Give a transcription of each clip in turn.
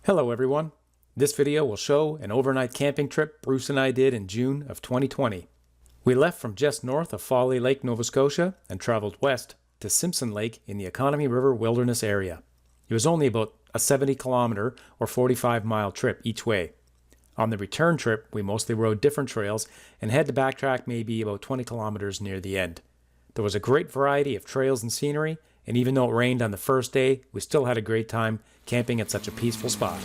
Hello everyone. This video will show an overnight camping trip Bruce and I did in June of 2020. We left from just north of Folly Lake, Nova Scotia and traveled west to Simpson Lake in the Economy River Wilderness area. It was only about a 70-kilometer or 45-mile trip each way. On the return trip, we mostly rode different trails and had to backtrack maybe about 20 kilometers near the end. There was a great variety of trails and scenery, and even though it rained on the first day, we still had a great time camping at such a peaceful spot.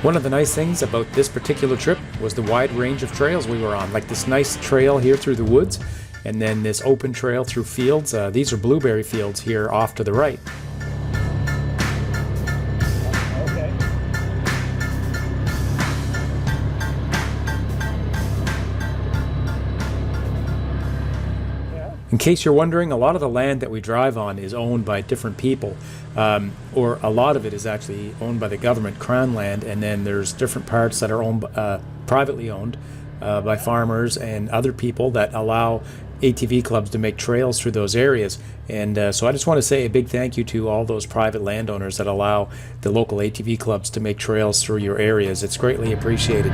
One of the nice things about this particular trip was the wide range of trails we were on, like this nice trail here through the woods, and then this open trail through fields. These are blueberry fields here off to the right. In case you're wondering, a lot of the land that we drive on is owned by different people, or a lot of it is actually owned by the government, Crown land, and then there's different parts that are owned, privately owned by farmers and other people that allow ATV clubs to make trails through those areas. And so I just want to say a big thank you to all those private landowners that allow the local ATV clubs to make trails through your areas. It's greatly appreciated.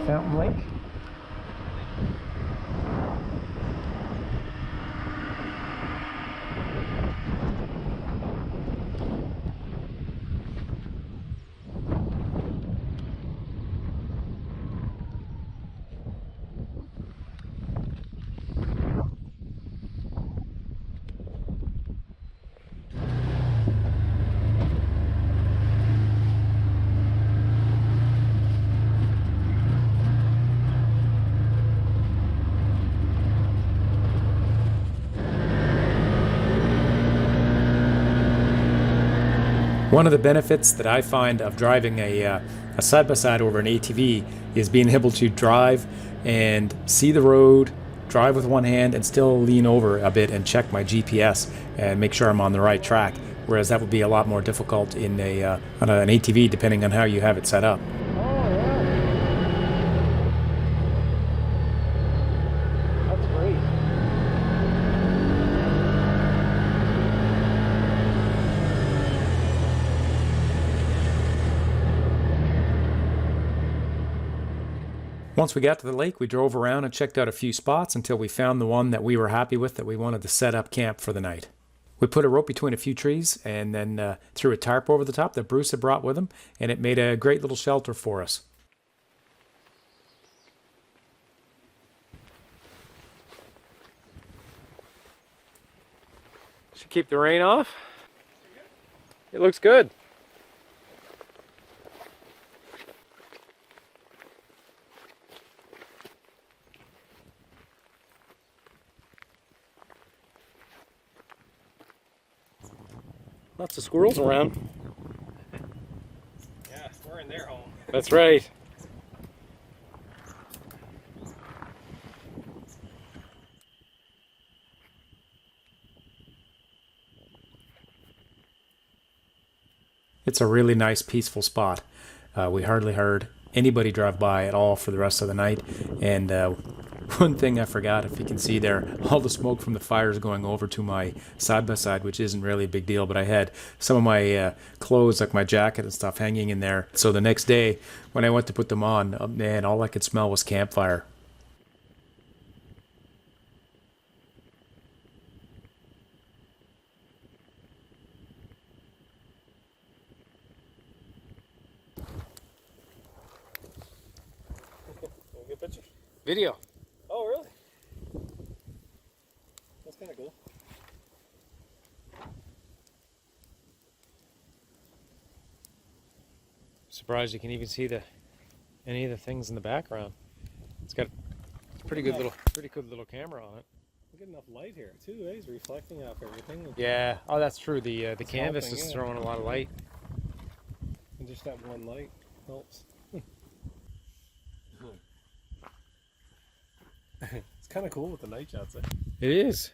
Fountain Lake. One of the benefits that I find of driving a side-by-side over an ATV is being able to drive and see the road, drive with one hand, and still lean over a bit and check my GPS and make sure I'm on the right track, whereas that would be a lot more difficult in on an ATV depending on how you have it set up. Once we got to the lake, we drove around and checked out a few spots until we found the one that we were happy with, that we wanted to set up camp for the night. We put a rope between a few trees and then threw a tarp over the top that Bruce had brought with him, and it made a great little shelter for us. Should keep the rain off. It looks good. Lots of squirrels around. Yeah, we're in their home. That's right. It's a really nice, peaceful spot. We hardly heard anybody drive by at all for the rest of the night. And one thing I forgot, if you can see there, all the smoke from the fires going over to my side-by-side, which isn't really a big deal, but I had some of my clothes, like my jacket and stuff, hanging in there. So the next day, when I went to put them on, oh man, all I could smell was campfire. Video. Oh, really? That's kind of cool. Surprised you can even see any of the things in the background. It's got a pretty good little camera on it. Get enough light here too, eh? It's reflecting off everything. Yeah. Oh, that's true. The canvas helping, is yeah. throwing a lot of light. And just that one light helps. It's kind of cool with the night shots. Eh? It is.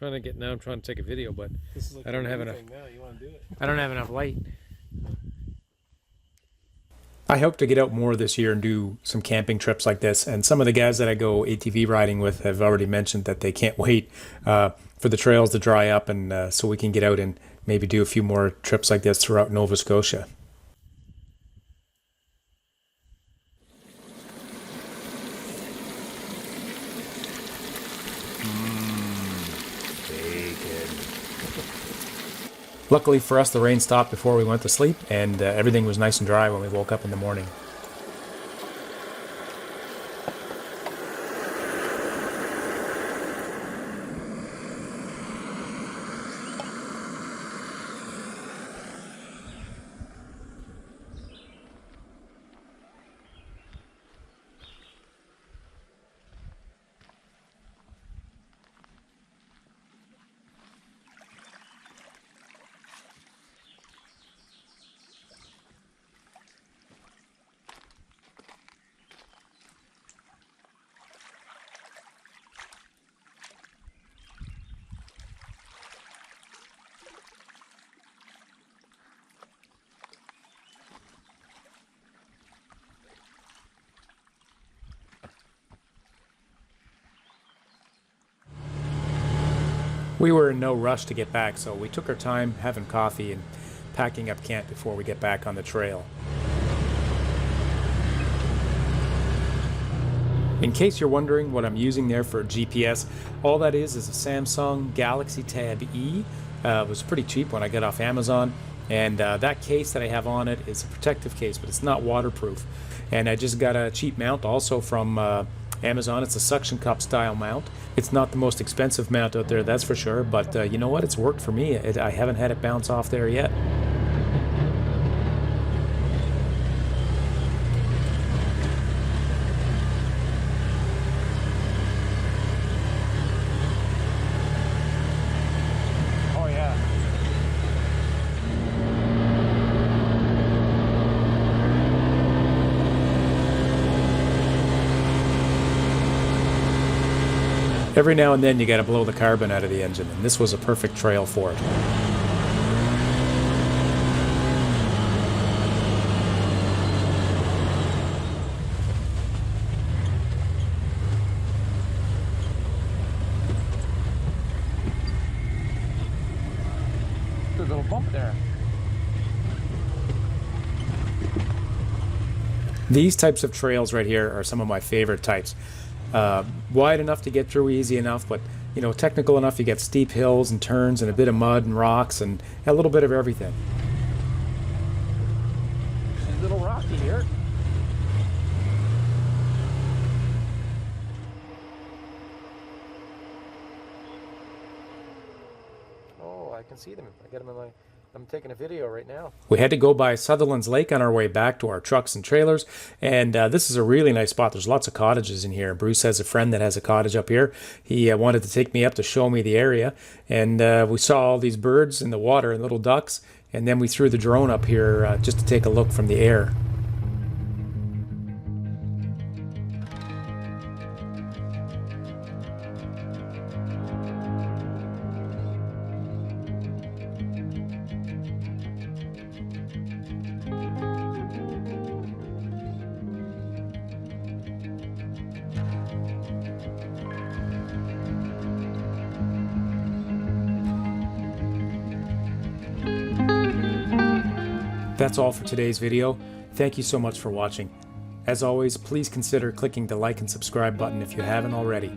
I'm trying to take a video, but This is like I don't have enough. now. You want to do it? I don't have enough light. I hope to get out more this year and do some camping trips like this. And some of the guys that I go ATV riding with have already mentioned that they can't wait for the trails to dry up, and so we can get out and maybe do a few more trips like this throughout Nova Scotia. Luckily for us, the rain stopped before we went to sleep, and everything was nice and dry when we woke up in the morning. We were in no rush to get back, so we took our time having coffee and packing up camp before we get back on the trail. In case you're wondering what I'm using there for GPS, all that is a Samsung Galaxy Tab E. It was pretty cheap when I got off Amazon, and that case that I have on it is a protective case, but it's not waterproof. And I just got a cheap mount also from Amazon. It's a suction cup style mount. It's not the most expensive mount out there, that's for sure, but you know what? It's worked for me. I haven't had it bounce off there yet. Oh yeah. Every now and then you got to blow the carbon out of the engine, and this was a perfect trail for it. There's a little bump there. These types of trails right here are some of my favorite types. Wide enough to get through easy enough, but you know, technical enough. You get steep hills and turns and a bit of mud and rocks and a little bit of everything. It's a little rocky here. Oh, I can see them. I got them in my... I'm taking a video right now. We had to go by Sutherland's Lake on our way back to our trucks and trailers, and this is a really nice spot. There's lots of cottages in here. Bruce has a friend that has a cottage up here. He wanted to take me up to show me the area, and we saw all these birds in the water and little ducks, and then we threw the drone up here just to take a look from the air. That's all for today's video. Thank you so much for watching. As always, please consider clicking the like and subscribe button if you haven't already.